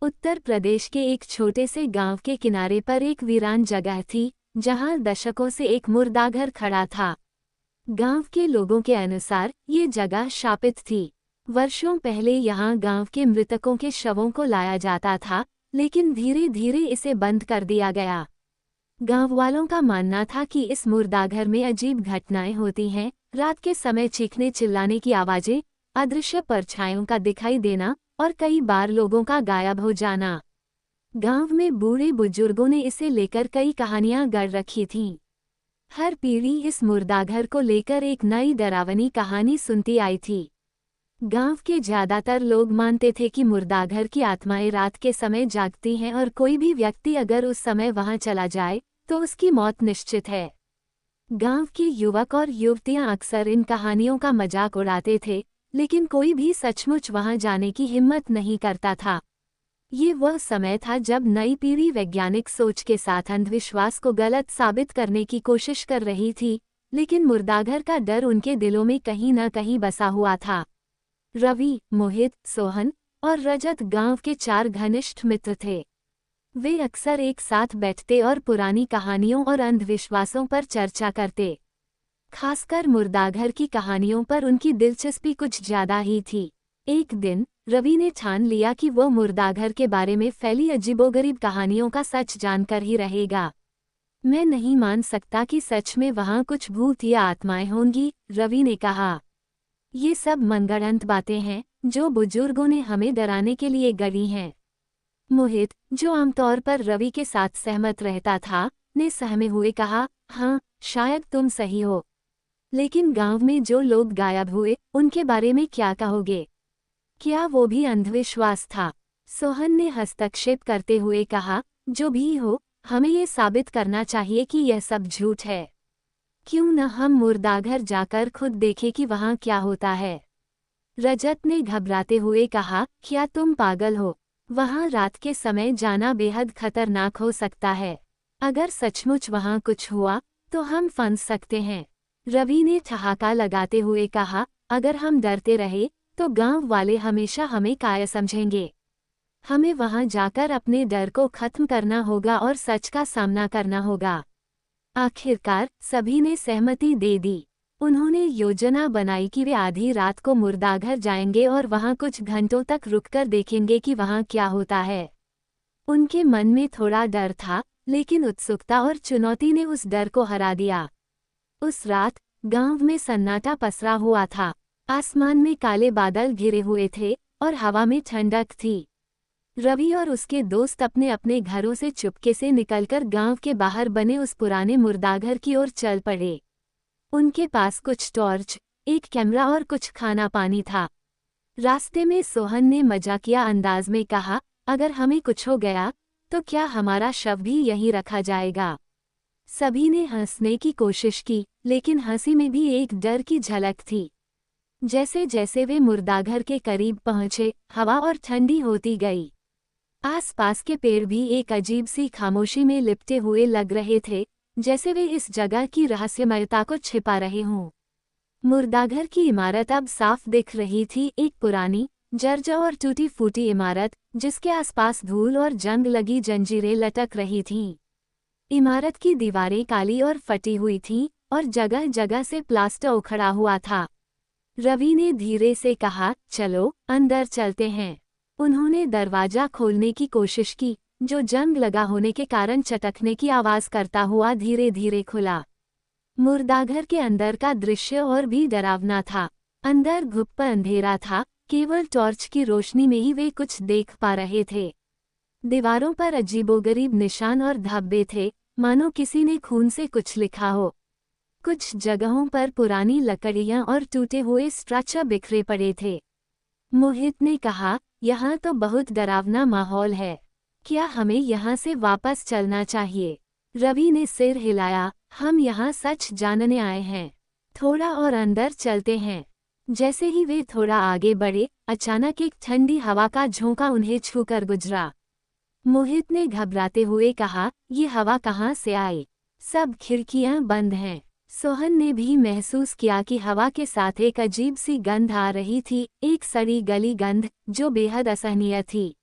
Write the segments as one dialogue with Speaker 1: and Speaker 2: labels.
Speaker 1: उत्तर प्रदेश के एक छोटे से गांव के किनारे पर एक वीरान जगह थी, जहां दशकों से एक मुर्दाघर खड़ा था। गांव के लोगों के अनुसार ये जगह शापित थी। वर्षों पहले यहां गांव के मृतकों के शवों को लाया जाता था, लेकिन धीरे धीरे इसे बंद कर दिया गया। गांव वालों का मानना था कि इस मुर्दाघर में अजीब घटनाएं होती हैं। रात के समय चीखने चिल्लाने की आवाजें, अदृश्य परछाइयों का दिखाई देना और कई बार लोगों का गायब हो जाना। गांव में बूढ़े बुजुर्गों ने इसे लेकर कई कहानियां गढ़ रखी थीं। हर पीढ़ी इस मुर्दाघर को लेकर एक नई डरावनी कहानी सुनती आई थी। गांव के ज्यादातर लोग मानते थे कि मुर्दाघर की आत्माएं रात के समय जागती हैं और कोई भी व्यक्ति अगर उस समय वहां चला जाए तो उसकी मौत निश्चित है। गांव के युवक और युवतियां अक्सर इन कहानियों का मजाक उड़ाते थे, लेकिन कोई भी सचमुच वहां जाने की हिम्मत नहीं करता था। ये वह समय था जब नई पीढ़ी वैज्ञानिक सोच के साथ अंधविश्वास को गलत साबित करने की कोशिश कर रही थी, लेकिन मुर्दाघर का डर उनके दिलों में कहीं न कहीं बसा हुआ था। रवि, मोहित, सोहन और रजत गांव के 4 घनिष्ठ मित्र थे। वे अक्सर एक साथ बैठते और पुरानी कहानियों और अंधविश्वासों पर चर्चा करते। खासकर मुर्दाघर की कहानियों पर उनकी दिलचस्पी कुछ ज्यादा ही थी। एक दिन रवि ने ठान लिया कि वो मुर्दाघर के बारे में फैली अजीबोगरीब कहानियों का सच जानकर ही रहेगा। मैं नहीं मान सकता कि सच में वहां कुछ भूत या आत्माएं होंगी, रवि ने कहा। ये सब मनगढ़ंत बातें हैं जो बुजुर्गों ने हमें डराने के लिए गढ़ी हैं। मोहित, जो आमतौर पर रवि के साथ सहमत रहता था, ने सहमे हुए कहा, हाँ, शायद तुम सही हो। लेकिन गांव में जो लोग गायब हुए, उनके बारे में क्या कहोगे? क्या वो भी अंधविश्वास था? सोहन ने हस्तक्षेप करते हुए कहा, जो भी हो, हमें ये साबित करना चाहिए कि यह सब झूठ है। क्यों न हम मुर्दाघर जाकर खुद देखें कि वहां क्या होता है? रजत ने घबराते हुए कहा, क्या तुम पागल हो? वहां रात के समय जाना बेहद खतरनाक हो सकता है। अगर सचमुच वहां कुछ हुआ तो हम फंस सकते हैं। रवि ने ठहाका लगाते हुए कहा, अगर हम डरते रहे तो गांव वाले हमेशा हमें कायर समझेंगे। हमें वहां जाकर अपने डर को खत्म करना होगा और सच का सामना करना होगा। आखिरकार सभी ने सहमति दे दी। उन्होंने योजना बनाई कि वे आधी रात को मुर्दाघर जाएंगे और वहां कुछ घंटों तक रुककर देखेंगे कि वहां क्या होता है। उनके मन में थोड़ा डर था, लेकिन उत्सुकता और चुनौती ने उस डर को हरा दिया। उस रात गांव में सन्नाटा पसरा हुआ था। आसमान में काले बादल घिरे हुए थे और हवा में ठंडक थी। रवि और उसके दोस्त अपने अपने घरों से चुपके से निकलकर गांव के बाहर बने उस पुराने मुर्दाघर की ओर चल पड़े। उनके पास कुछ टॉर्च, एक कैमरा और कुछ खाना पानी था। रास्ते में सोहन ने मजाकिया अंदाज में कहा, अगर हमें कुछ हो गया तो क्या हमारा शव भी यहीं रखा जाएगा? सभी ने हंसने की कोशिश की, लेकिन हंसी में भी एक डर की झलक थी। जैसे जैसे वे मुर्दाघर के करीब पहुंचे, हवा और ठंडी होती गई। आसपास के पेड़ भी एक अजीब सी खामोशी में लिपटे हुए लग रहे थे, जैसे वे इस जगह की रहस्यमयता को छिपा रहे हों। मुर्दाघर की इमारत अब साफ दिख रही थी, एक पुरानी, जर्जर और टूटी फूटी इमारत, जिसके आसपास धूल और जंग लगी जंजीरें लटक रही थीं। इमारत की दीवारें काली और फटी हुई थीं और जगह जगह से प्लास्टर उखड़ा हुआ था। रवि ने धीरे से कहा, चलो अंदर चलते हैं। उन्होंने दरवाजा खोलने की कोशिश की, जो जंग लगा होने के कारण चटकने की आवाज करता हुआ धीरे धीरे खुला। मुर्दाघर के अंदर का दृश्य और भी डरावना था। अंदर घुप अंधेरा था, केवल टॉर्च की रोशनी में ही वे कुछ देख पा रहे थे। दीवारों पर अजीबोगरीब निशान और धब्बे थे, मानो किसी ने खून से कुछ लिखा हो। कुछ जगहों पर पुरानी लकड़ियां और टूटे हुए स्ट्रक्चर बिखरे पड़े थे। मोहित ने कहा, यहाँ तो बहुत डरावना माहौल है। क्या हमें यहाँ से वापस चलना चाहिए? रवि ने सिर हिलाया, हम यहाँ सच जानने आए हैं। थोड़ा और अंदर चलते हैं। जैसे ही वे थोड़ा आगे बढ़े, अचानक एक ठंडी हवा का झोंका उन्हें छूकर गुजरा। मोहित ने घबराते हुए कहा, ये हवा कहाँ से आई? सब खिड़कियां बंद हैं। सोहन ने भी महसूस किया कि हवा के साथ एक अजीब सी गंध आ रही थी, एक सड़ी गली गंध जो बेहद असहनीय थी।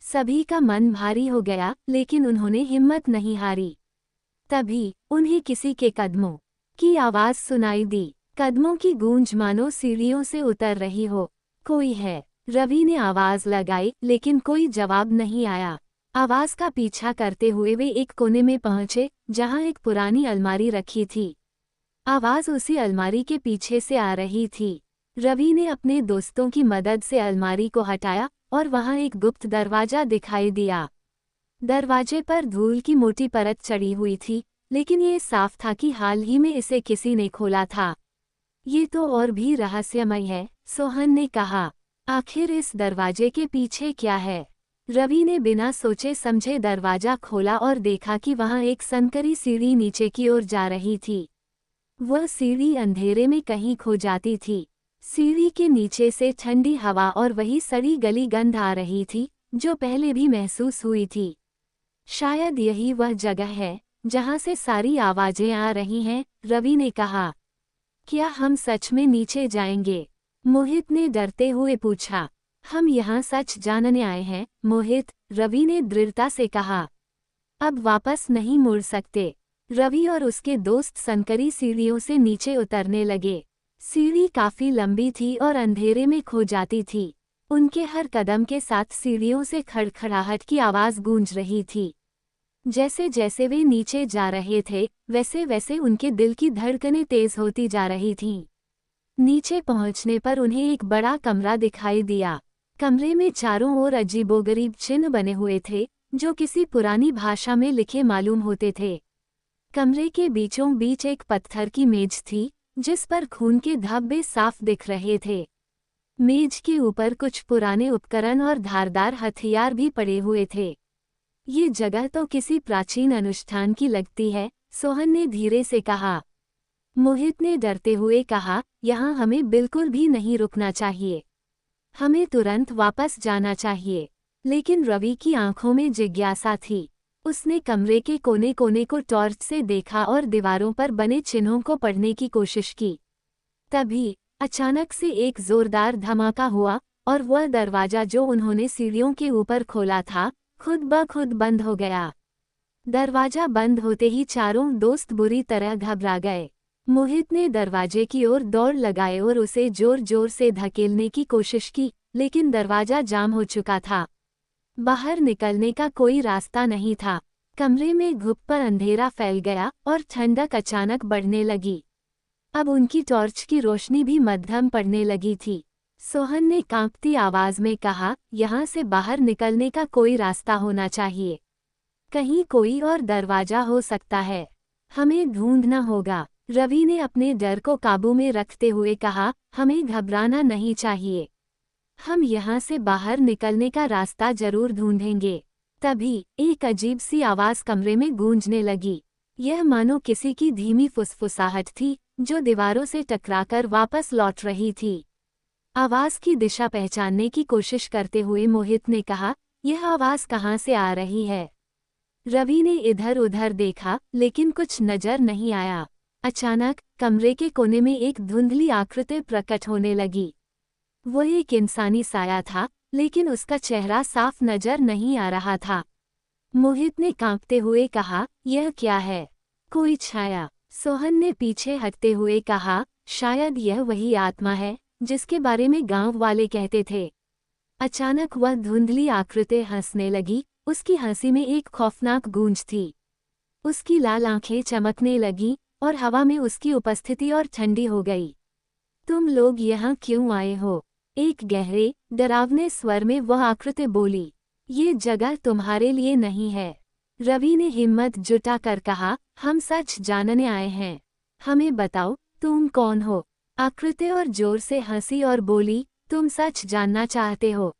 Speaker 1: सभी का मन भारी हो गया, लेकिन उन्होंने हिम्मत नहीं हारी। तभी उन्हें किसी के कदमों की आवाज सुनाई दी। कदमों की गूंज मानो सीढ़ियों से उतर रही हो। कोई है? रवि ने आवाज लगाई, लेकिन कोई जवाब नहीं आया। आवाज का पीछा करते हुए वे एक कोने में पहुंचे, जहां एक पुरानी अलमारी रखी थी। आवाज उसी अलमारी के पीछे से आ रही थी। रवि ने अपने दोस्तों की मदद से अलमारी को हटाया और वहां एक गुप्त दरवाजा दिखाई दिया। दरवाजे पर धूल की मोटी परत चढ़ी हुई थी, लेकिन ये साफ था कि हाल ही में इसे किसी ने खोला था। ये तो और भी रहस्यमय है, सोहन ने कहा। आखिर इस दरवाजे के पीछे क्या है? रवि ने बिना सोचे समझे दरवाजा खोला और देखा कि वहां एक संकरी सीढ़ी नीचे की ओर जा रही थी। वह सीढ़ी अंधेरे में कहीं खो जाती थी। सीढ़ी के नीचे से ठंडी हवा और वही सड़ी गली गंध आ रही थी, जो पहले भी महसूस हुई थी। शायद यही वह जगह है जहां से सारी आवाजें आ रही हैं, रवि ने कहा। क्या हम सच में नीचे जाएंगे? मोहित ने डरते हुए पूछा। हम यहाँ सच जानने आए हैं, मोहित, रवि ने दृढ़ता से कहा। अब वापस नहीं मुड़ सकते। रवि और उसके दोस्त संकरी सीढ़ियों से नीचे उतरने लगे। सीढ़ी काफी लंबी थी और अंधेरे में खो जाती थी। उनके हर कदम के साथ सीढ़ियों से खड़खड़ाहट की आवाज गूंज रही थी। जैसे जैसे वे नीचे जा रहे थे, वैसे वैसे उनके दिल की धड़कनें तेज होती जा रही थीं। नीचे पहुंचने पर उन्हें एक बड़ा कमरा दिखाई दिया। कमरे में चारों ओर अजीबोगरीब चिन्ह बने हुए थे, जो किसी पुरानी भाषा में लिखे मालूम होते थे। कमरे के बीचों बीच एक पत्थर की मेज थी, जिस पर खून के धब्बे साफ दिख रहे थे। मेज के ऊपर कुछ पुराने उपकरण और धारदार हथियार भी पड़े हुए थे। ये जगह तो किसी प्राचीन अनुष्ठान की लगती है, सोहन ने धीरे से कहा। मोहित ने डरते हुए कहा, यहाँ हमें बिल्कुल भी नहीं रुकना चाहिए। हमें तुरंत वापस जाना चाहिए। लेकिन रवि की आंखों में जिज्ञासा थी। उसने कमरे के कोने कोने को टॉर्च से देखा और दीवारों पर बने चिन्हों को पढ़ने की कोशिश की। तभी अचानक से एक जोरदार धमाका हुआ और वह दरवाजा जो उन्होंने सीढ़ियों के ऊपर खोला था, खुद ब खुद बंद हो गया। दरवाजा बंद होते ही चारों दोस्त बुरी तरह घबरा गए। मोहित ने दरवाजे की ओर दौड़ लगाए और उसे जोर जोर से धकेलने की कोशिश की, लेकिन दरवाजा जाम हो चुका था। बाहर निकलने का कोई रास्ता नहीं था। कमरे में घुप अंधेरा फैल गया और ठंडक अचानक बढ़ने लगी। अब उनकी टॉर्च की रोशनी भी मध्यम पड़ने लगी थी। सोहन ने कांपती आवाज में कहा, यहाँ से बाहर निकलने का कोई रास्ता होना चाहिए। कहीं कोई और दरवाजा हो सकता है। हमें ढूंढना होगा। रवि ने अपने डर को काबू में रखते हुए कहा, हमें घबराना नहीं चाहिए। हम यहाँ से बाहर निकलने का रास्ता जरूर ढूंढेंगे। तभी एक अजीब सी आवाज कमरे में गूंजने लगी। यह मानो किसी की धीमी फुसफुसाहट थी, जो दीवारों से टकराकर वापस लौट रही थी। आवाज की दिशा पहचानने की कोशिश करते हुए मोहित ने कहा, यह आवाज कहाँ से आ रही है? रवि ने इधर उधर देखा, लेकिन कुछ नजर नहीं आया। अचानक कमरे के कोने में एक धुंधली आकृति प्रकट होने लगी। वो एक इंसानी साया था, लेकिन उसका चेहरा साफ नजर नहीं आ रहा था। मोहित ने कांपते हुए कहा, यह क्या है? कोई छाया। सोहन ने पीछे हटते हुए कहा, शायद यह वही आत्मा है जिसके बारे में गांव वाले कहते थे। अचानक वह धुंधली आकृति हंसने लगी। उसकी हंसी में एक खौफनाक गूंज थी। उसकी लाल आंखें चमकने लगीं और हवा में उसकी उपस्थिति और ठंडी हो गई। तुम लोग यहाँ क्यों आए हो? एक गहरे, डरावने स्वर में वह आकृति बोली। ये जगह तुम्हारे लिए नहीं है। रवि ने हिम्मत जुटाकर कहा, हम सच जानने आए हैं। हमें बताओ, तुम कौन हो? आकृति और जोर से हंसी और बोली, तुम सच जानना चाहते हो?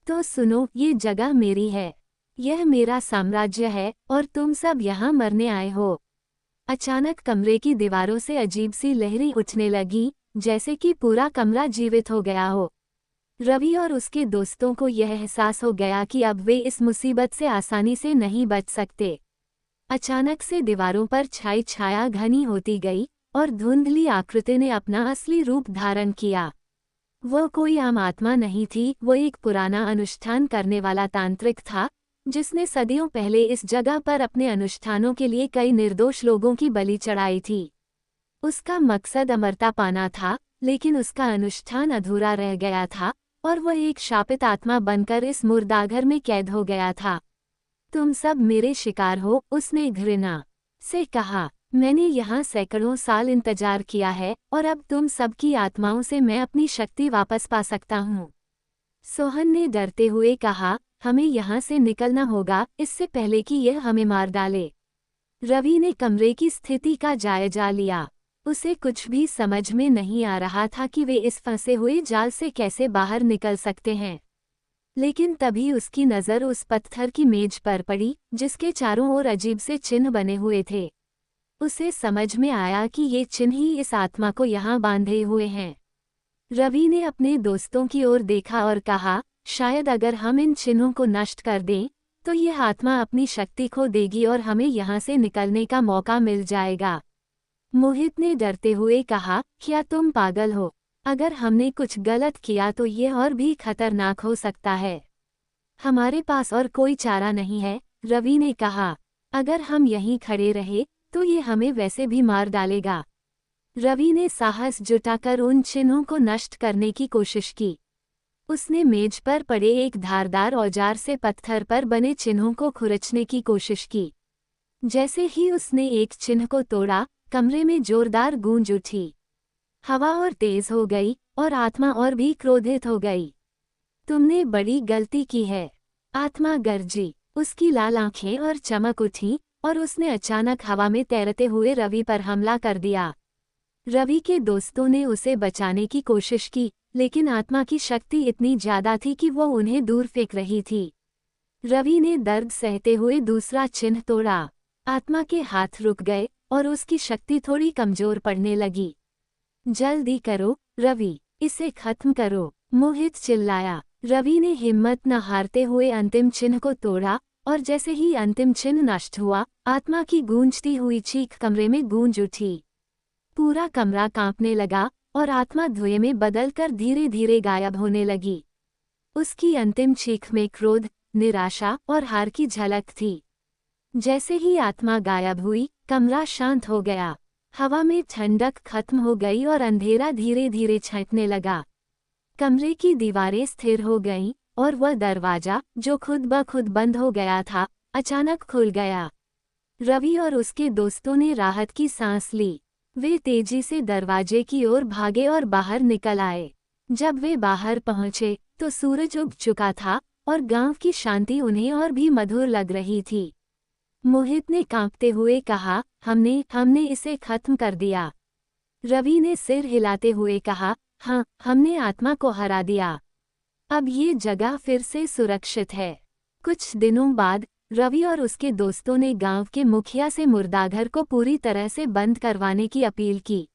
Speaker 1: तो सुनो, ये जगह मेरी है। यह मेरा साम्राज्य है और तुम सब यहाँ मरने आए हो। अचानक कमरे की दीवारों से अजीब सी लहरें उठने लगी, जैसे कि पूरा कमरा जीवित हो गया हो। रवि और उसके दोस्तों को यह एहसास हो गया कि अब वे इस मुसीबत से आसानी से नहीं बच सकते। अचानक से दीवारों पर छाई छाया घनी होती गई और धुंधली आकृति ने अपना असली रूप धारण किया। वो कोई आम आत्मा नहीं थी, वो एक पुराना अनुष्ठान करने वाला तांत्रिक था, जिसने सदियों पहले इस जगह पर अपने अनुष्ठानों के लिए कई निर्दोष लोगों की बलि चढ़ाई थी। उसका मकसद अमरता पाना था, लेकिन उसका अनुष्ठान अधूरा रह गया था और वह एक शापित आत्मा बनकर इस मुर्दाघर में कैद हो गया था। तुम सब मेरे शिकार हो, उसने घृणा से कहा। मैंने यहाँ सैकड़ों साल इंतजार किया है और अब तुम सबकी आत्माओं से मैं अपनी शक्ति वापस पा सकता हूँ। सोहन ने डरते हुए कहा, हमें यहाँ से निकलना होगा इससे पहले कि यह हमें मार डाले। रवि ने कमरे की स्थिति का जायजा लिया। उसे कुछ भी समझ में नहीं आ रहा था कि वे इस फंसे हुए जाल से कैसे बाहर निकल सकते हैं। लेकिन तभी उसकी नज़र उस पत्थर की मेज पर पड़ी, जिसके चारों ओर अजीब से चिन्ह बने हुए थे। उसे समझ में आया कि ये चिन्ह ही इस आत्मा को यहाँ बांधे हुए हैं। रवि ने अपने दोस्तों की ओर देखा और कहा, शायद अगर हम इन चिन्हों को नष्ट कर दें, तो यह आत्मा अपनी शक्ति खो देगी और हमें यहाँ से निकलने का मौका मिल जाएगा। मोहित ने डरते हुए कहा, क्या तुम पागल हो? अगर हमने कुछ गलत किया तो ये और भी खतरनाक हो सकता है। हमारे पास और कोई चारा नहीं है, रवि ने कहा। अगर हम यहीं खड़े रहे तो ये हमें वैसे भी मार डालेगा। रवि ने साहस जुटाकर उन चिन्हों को नष्ट करने की कोशिश की। उसने मेज पर पड़े एक धारदार औजार से पत्थर पर बने चिन्हों को खुरचने की कोशिश की। जैसे ही उसने एक चिन्ह को तोड़ा, कमरे में जोरदार गूंज उठी। हवा और तेज हो गई और आत्मा और भी क्रोधित हो गई। तुमने बड़ी गलती की है, आत्मा गरजी। उसकी लाल आंखें और चमक उठी और उसने अचानक हवा में तैरते हुए रवि पर हमला कर दिया। रवि के दोस्तों ने उसे बचाने की कोशिश की, लेकिन आत्मा की शक्ति इतनी ज्यादा थी कि वो उन्हें दूर फेंक रही थी। रवि ने दर्द सहते हुए दूसरा चिन्ह तोड़ा। आत्मा के हाथ रुक गए और उसकी शक्ति थोड़ी कमजोर पड़ने लगी। जल्दी करो रवि, इसे खत्म करो, मोहित चिल्लाया। रवि ने हिम्मत न हारते हुए अंतिम चिन्ह को तोड़ा और जैसे ही अंतिम चिन्ह नष्ट हुआ, आत्मा की गूंजती हुई चीख कमरे में गूंज उठी। पूरा कमरा कांपने लगा और आत्मा धुएं में बदलकर धीरे धीरे गायब होने लगी। उसकी अंतिम चीख में क्रोध, निराशा और हार की झलक थी। जैसे ही आत्मा गायब हुई, कमरा शांत हो गया। हवा में ठंडक खत्म हो गई और अंधेरा धीरे धीरे छंटने लगा। कमरे की दीवारें स्थिर हो गईं और वह दरवाजा, जो खुद ब खुद बंद हो गया था, अचानक खुल गया। रवि और उसके दोस्तों ने राहत की सांस ली। वे तेजी से दरवाजे की ओर भागे और बाहर निकल आए। जब वे बाहर पहुंचे तो सूरज उग चुका था और गांव की शांति उन्हें और भी मधुर लग रही थी। मोहित ने कांपते हुए कहा, हमने इसे खत्म कर दिया। रवि ने सिर हिलाते हुए कहा, हाँ, हमने आत्मा को हरा दिया। अब ये जगह फिर से सुरक्षित है। कुछ दिनों बाद रवि और उसके दोस्तों ने गांव के मुखिया से मुर्दाघर को पूरी तरह से बंद करवाने की अपील की।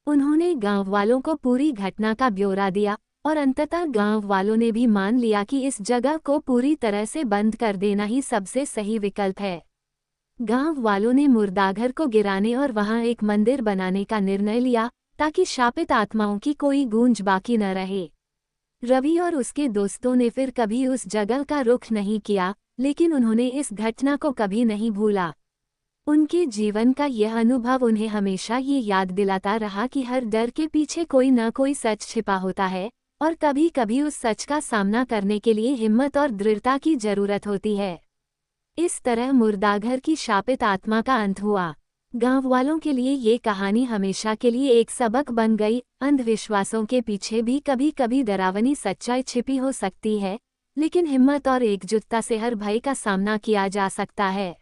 Speaker 1: उन्होंने गांव वालों को पूरी घटना का ब्यौरा दिया और अंततः गांव वालों ने भी मान लिया कि इस जगह को पूरी तरह से बंद कर देना ही सबसे सही विकल्प है। गांव वालों ने मुर्दाघर को गिराने और वहां एक मंदिर बनाने का निर्णय लिया, ताकि शापित आत्माओं की कोई गूंज बाकी न रहे। रवि और उसके दोस्तों ने फिर कभी उस जगह का रुख नहीं किया, लेकिन उन्होंने इस घटना को कभी नहीं भूला। उनके जीवन का यह अनुभव उन्हें हमेशा ये याद दिलाता रहा कि हर डर के पीछे कोई न कोई सच छिपा होता है और कभी कभी उस सच का सामना करने के लिए हिम्मत और दृढ़ता की जरूरत होती है। इस तरह मुर्दाघर की शापित आत्मा का अंत हुआ। गांव वालों के लिए ये कहानी हमेशा के लिए एक सबक बन गई। अंधविश्वासों के पीछे भी कभी कभी डरावनी सच्चाई छिपी हो सकती है, लेकिन हिम्मत और एकजुटता से हर भय का सामना किया जा सकता है।